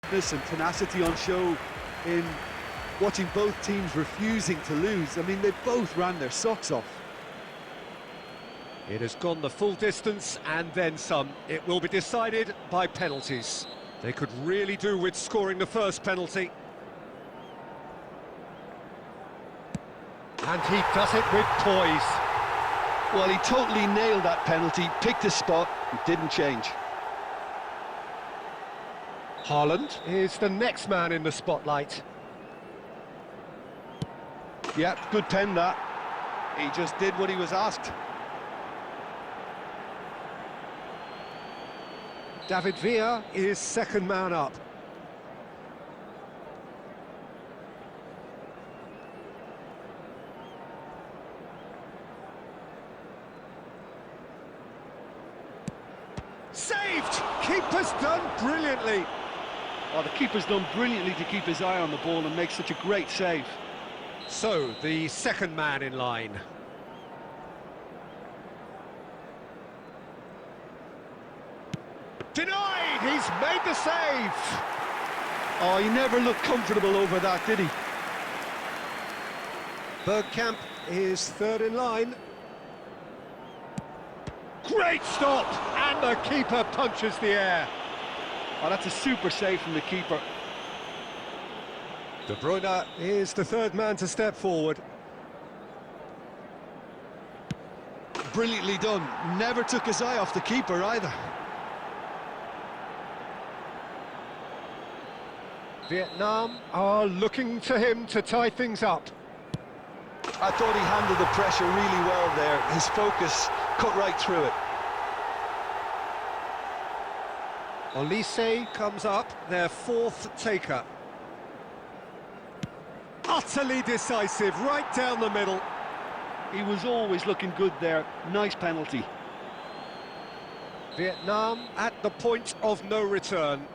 toughness and tenacity on show in watching both teams refusing to lose. I mean, they both ran their socks off. It has gone the full distance and then some. It will be decided by penalties. They could really do with scoring the first penalty. And he does it with poise. Well, he totally nailed that penalty, picked his spot, and didn't change. Haaland is the next man in the spotlight. Yeah, good pen that. He just did what he was asked. David Villa is second man up. Saved! Keeper's done brilliantly. Oh, the keeper's done brilliantly to keep his eye on the ball and make such a great save. So, the second man in line. Denied! He's made the save! Oh, he never looked comfortable over that, did he? Bergkamp is third in line. Great stop! And the keeper punches the air. Oh, that's a super save from the keeper. De Bruyne is the third man to step forward. Brilliantly done. Never took his eye off the keeper either. Vietnam are looking to him to tie things up. I thought he handled the pressure really well there. His focus cut right through it. Olise comes up, their fourth taker. Utterly decisive, right down the middle. He was always looking good there. Nice penalty. Vietnam at the point of no return.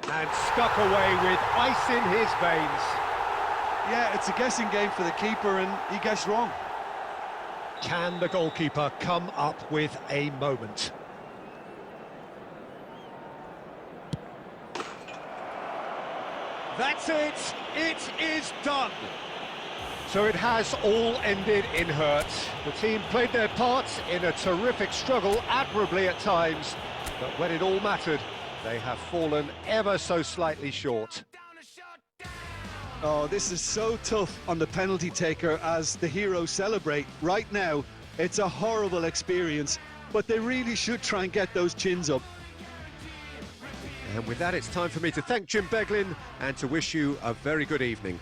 And stuck away with ice in his veins. Yeah, it's a guessing game for the keeper and he guessed wrong. Can the goalkeeper come up with a moment? That's it! It is done! So it has all ended in hurt. The team played their part in a terrific struggle, admirably at times, but when it all mattered, they have fallen ever so slightly short. Oh, this is so tough on the penalty taker as the heroes celebrate. Right now, it's a horrible experience, but they really should try and get those chins up. And with that, it's time for me to thank Jim Beglin and to wish you a very good evening.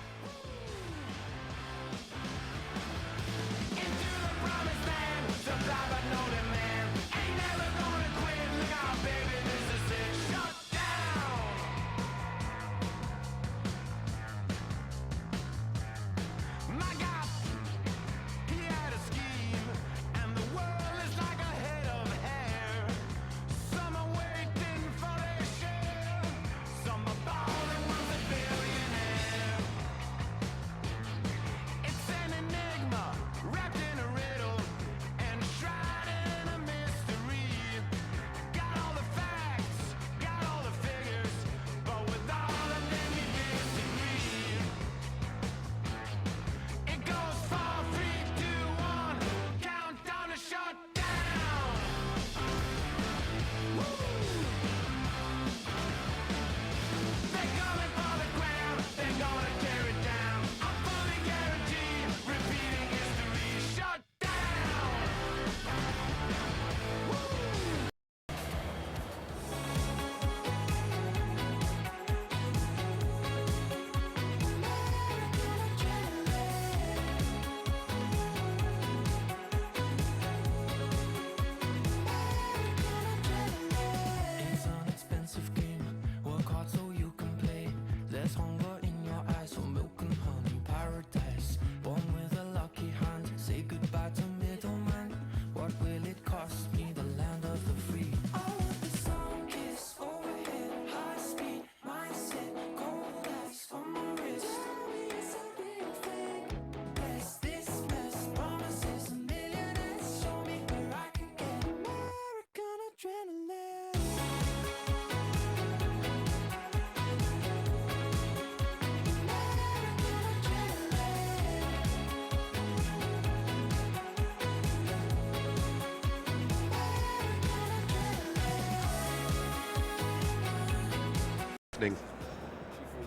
evening.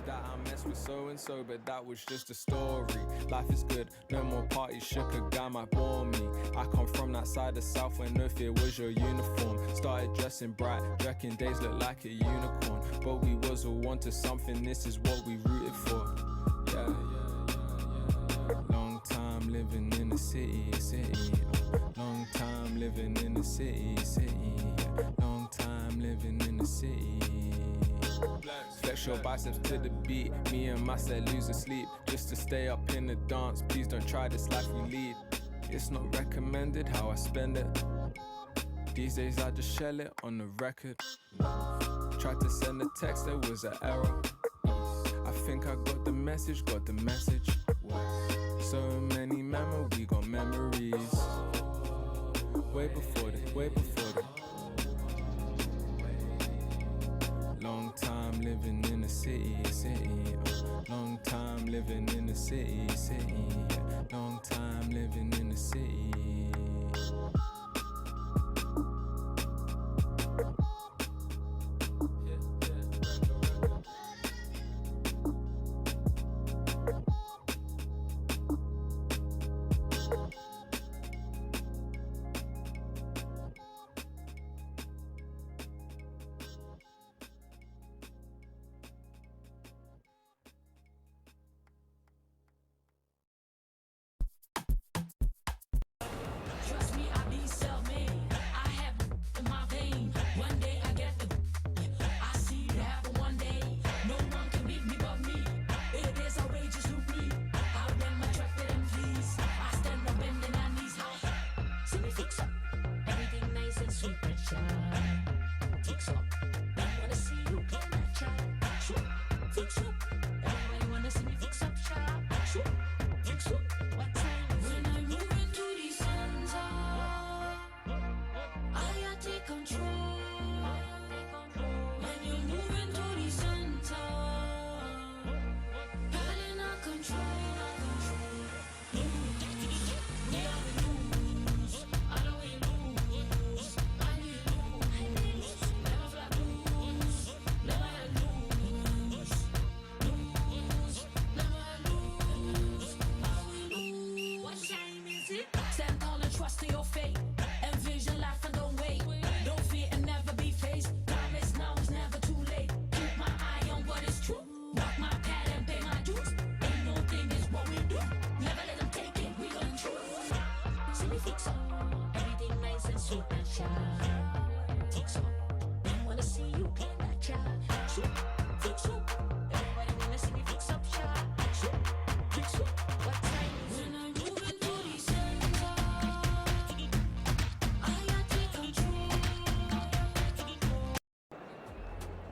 That I messed with so and so, but that was just a story. Life is good, no more parties, shook a guy might bore me. I come from that side of South where no fear was your uniform. Started dressing bright, drecking days look like a unicorn. But we was all onto something, this is what we rooted for. Yeah. Long time living in the city. Long time living in the city. Long time living in the city. Flex your biceps to the beat. Me and my set lose sleep just to stay up in the dance. Please don't try this life we lead. It's not recommended how I spend it. These days I just shell it on the record. Tried to send a text, there was an error. I think I got the message. So many we got memories. Way before the long time living in the city. Long time living in the city. Long time living in the city.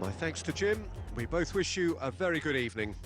My thanks to Jim. We both wish you a very good evening.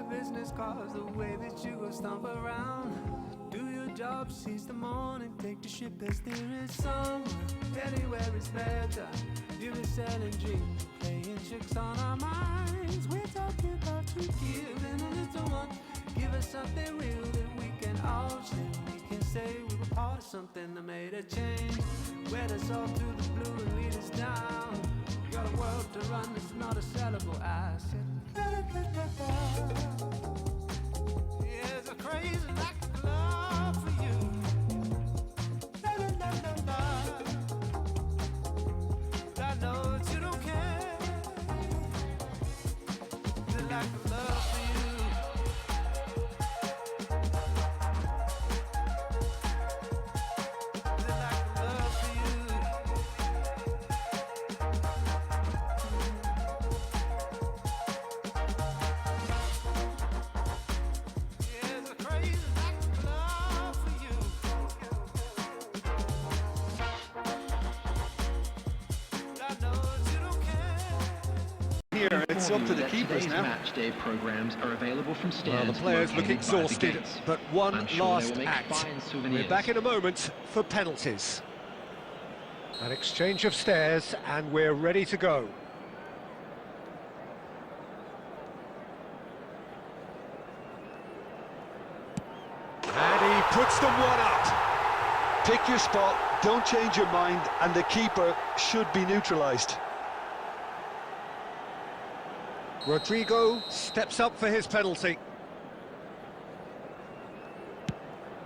business cards, the way that you go stomp around. Do your job, seize the morning, take the ship as there is somewhere. Anywhere is better. You've been selling dreams, playing tricks on our minds. We're talking about to give in a little one. Give us something real that we can all share. We can say we were part of something that made a change. Wed us all through the blue and lead us down. You got a world to run, it's not a sellable asset. Yeah, it's a crazy like love for you. I know that you don't care. It's like love for you. Here, it's up to the keepers now. Match day programs are available from stands. Well, the players look exhausted, but one last act. We're back in a moment for penalties. An exchange of stares, and we're ready to go. And he puts them one up. Pick your spot, don't change your mind, and the keeper should be neutralised. Rodrigo steps up for his penalty.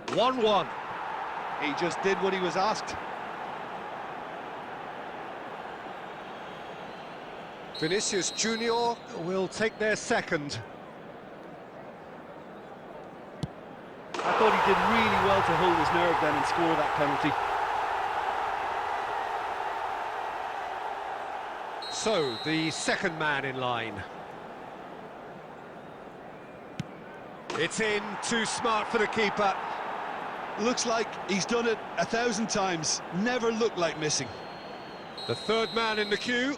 1-1. He just did what he was asked. Vinicius Junior will take their second. I thought he did really well to hold his nerve then and score that penalty. So, the second man in line. It's in, too smart for the keeper. Looks like he's done it 1,000 times. Never looked like missing. The third man in the queue.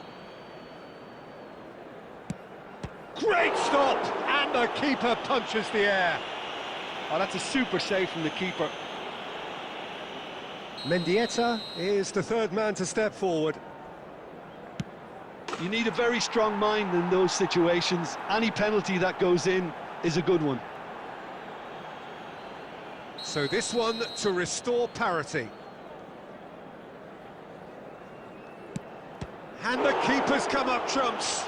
Great stop! And the keeper punches the air. Oh, that's a super save from the keeper. Mendieta is the third man to step forward. You need a very strong mind in those situations. Any penalty that goes in is a good one. So this one to restore parity. And the keeper's come up trumps.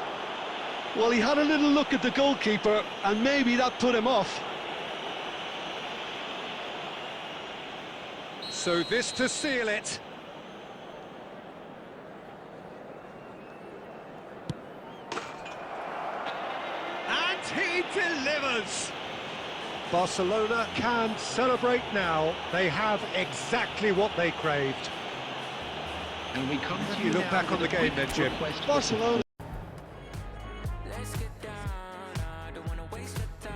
Well, he had a little look at the goalkeeper, and maybe that put him off. So this to seal it. And he delivers. Barcelona can celebrate now. They have exactly what they craved. And we come to You look now back on with the a game quick then, Jim. request for Barcelona. Let's get down, I don't wanna waste your time.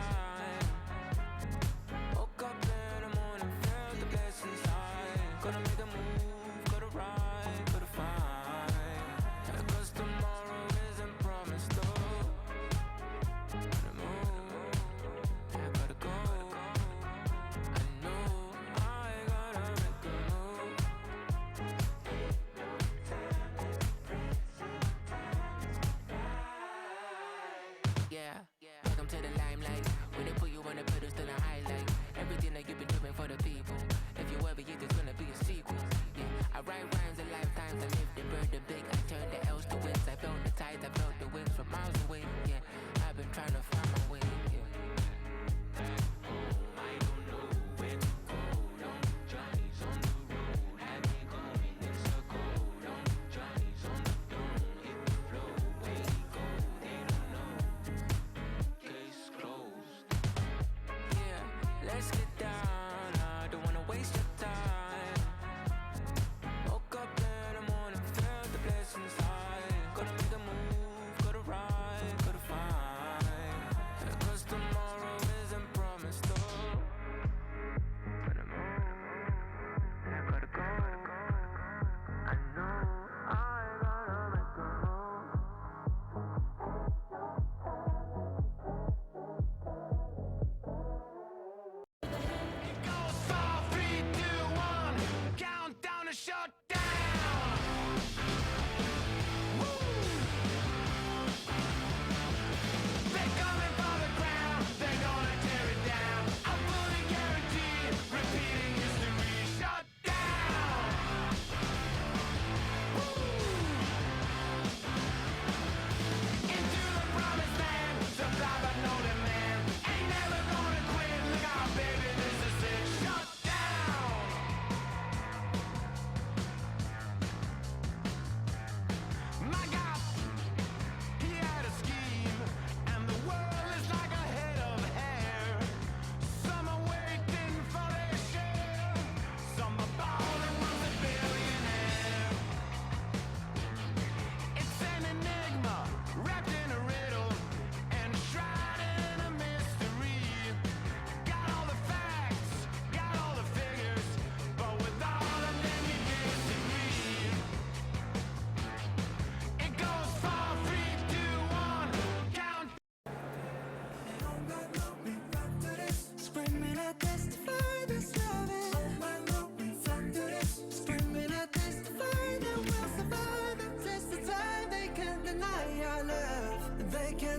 Woke up in the morning, felt the blessings high. Gonna make a move, gotta ride, gotta find. Cause tomorrow isn't promised though. Gotta move, I gotta go. I know I gotta make a move.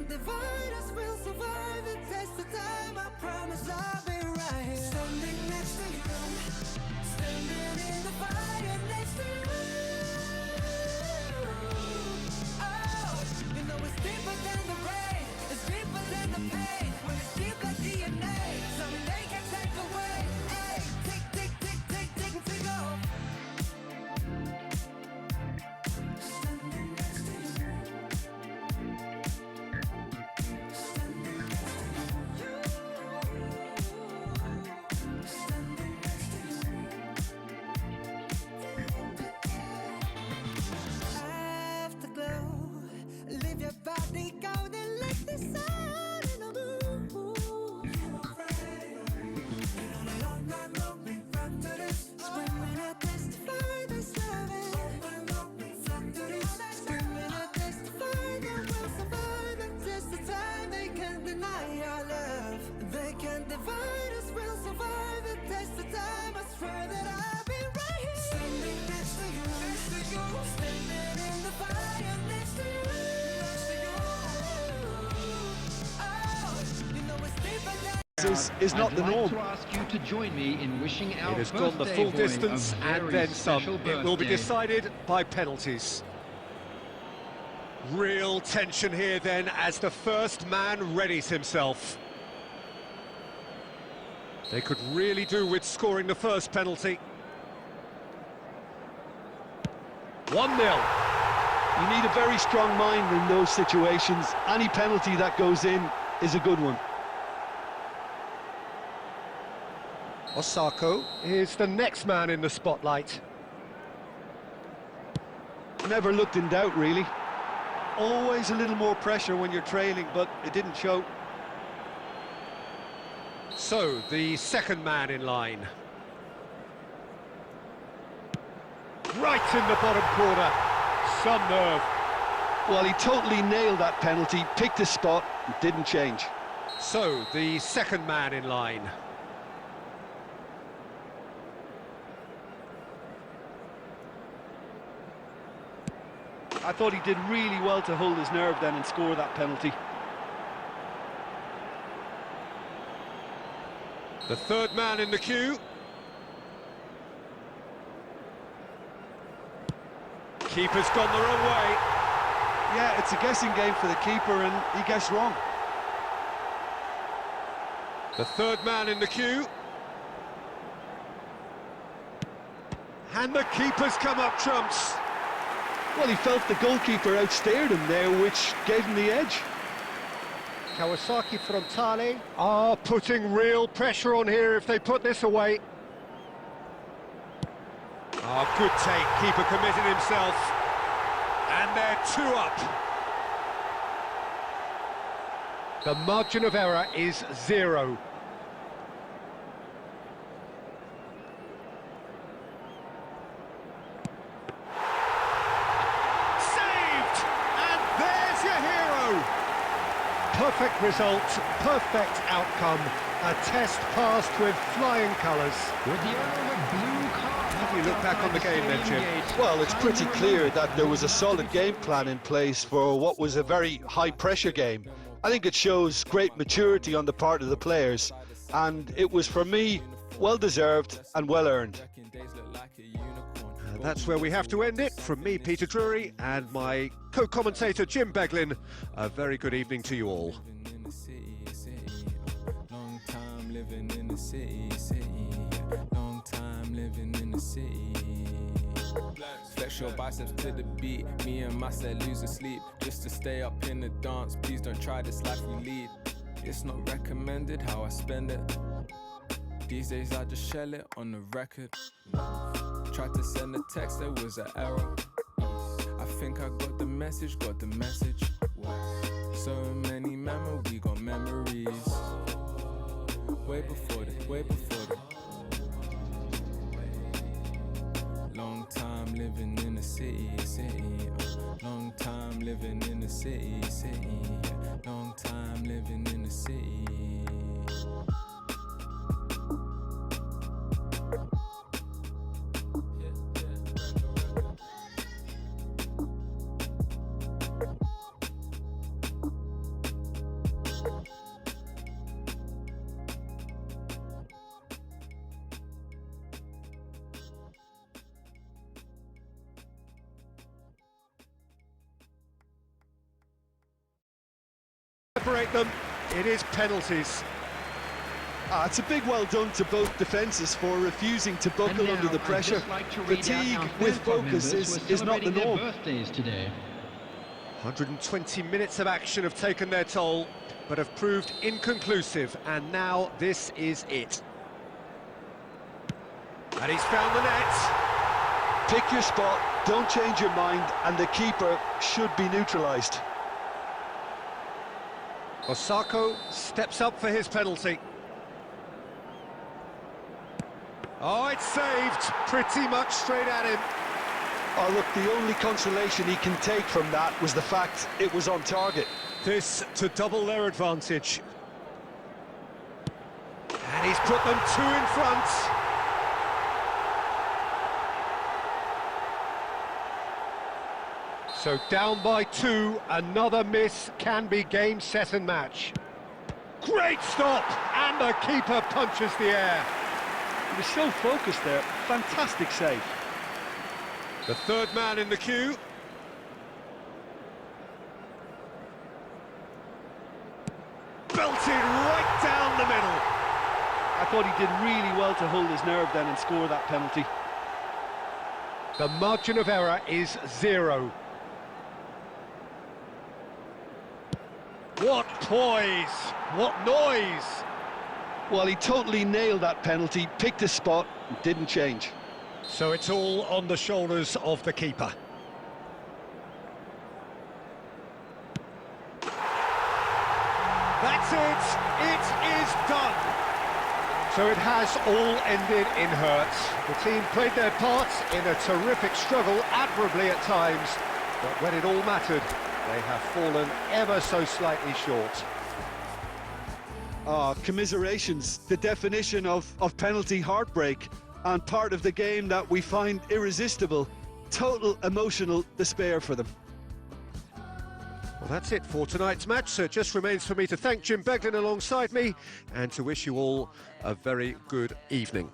can't divide us, we'll survive the test of time. I promise I'll be right here, standing next to you, standing in the fire next to you. Oh, you know it's deeper than the rain, it's deeper than the pain. When it's deep like DNA, something they can take away. Hey, tick, tick, tick, tick, tick, tick off. Standing next to you. Standing next to you. Standing next to you. Afterglow, leave your body golden like the sun in the moon. Been on a long night, long been run to this. Screaming, I testify this loving. Flock to this. Screaming, I testify that we'll survive the test of time. They can't deny our love. They can't divide us. We'll survive the test of time. I swear that I'll be right here, standing next to you, next to you. Standing in the fire next to you, next to you. Oh, you know it's deeper than. Is not I'd the like norm. to ask you to join me in wishing our It has gone the birthday full boy distance a and very then some. special It will be birthday. decided by penalties. Real tension here then as the first man readies himself. They could really do with scoring the first penalty. 1-0. You need a very strong mind in those situations. Any penalty that goes in is a good one. Osako is the next man in the spotlight. Never looked in doubt, really. Always a little more pressure when you're trailing, but it didn't show. So, the second man in line. Right in the bottom corner. Some nerve. Well, he totally nailed that penalty, picked his spot, and didn't change. So, the second man in line. I thought he did really well to hold his nerve then and score that penalty. The third man in the queue. Keeper's gone the wrong way. Yeah, it's a guessing game for the keeper, and he guessed wrong. The third man in the queue. And the keeper's come up trumps. Well, he felt the goalkeeper outstared him there, which gave him the edge. Kawasaki Frontale are putting real pressure on here if they put this away. Oh, good take, keeper committed himself. And they're 2 up. The margin of error is 0. Saved! And there's your hero! Perfect result, perfect outcome. A test passed with flying colours. With the owner of a blue card. How do you look back on the game then, Jim? Well, it's pretty clear that there was a solid game plan in place for what was a very high-pressure game. I think it shows great maturity on the part of the players, and it was, for me, well-deserved and well-earned. And that's where we have to end it. From me, Peter Drury, and my co-commentator, Jim Beglin, a very good evening to you all. Long time living in the city, long time living in the city. Flex your biceps to the beat. Me and my set losing sleep just to stay up in the dance. Please don't try this life we lead. It's not recommended how I spend it. These days I just shell it on the record. Tried to send a text, there was an error. I think I got the message, So many memories, we got memories. Way before the long time living in the city, long time living in the city, long time living in the city. separate them. It is penalties. It's a big well done to both defences for refusing to buckle under the pressure. Fatigue with focus is not the norm. Birthdays today. 120 minutes of action have taken their toll, but have proved inconclusive, and now this is it. And he's found the net. Pick your spot, don't change your mind, and the keeper should be neutralised. Osako steps up for his penalty. Oh, it's saved, pretty much straight at him. Oh, look, the only consolation he can take from that was the fact it was on target. This to double their advantage. And he's put them two in front. So down by two, another miss can be game, set and match. Great stop, and the keeper punches the air. He was so focused there, fantastic save. The third man in the queue. Belted right down the middle. I thought he did really well to hold his nerve then and score that penalty. The margin of error is 0. What poise! What noise! Well, he totally nailed that penalty, picked a spot, and didn't change. So it's all on the shoulders of the keeper. That's it! It is done! So it has all ended in hurt. The team played their parts in a terrific struggle, admirably at times, but when it all mattered, they have fallen ever so slightly short. Commiserations, the definition of penalty heartbreak, and part of the game that we find irresistible. Total emotional despair for them. Well, that's it for tonight's match, so it just remains for me to thank Jim Beglin alongside me and to wish you all a very good evening.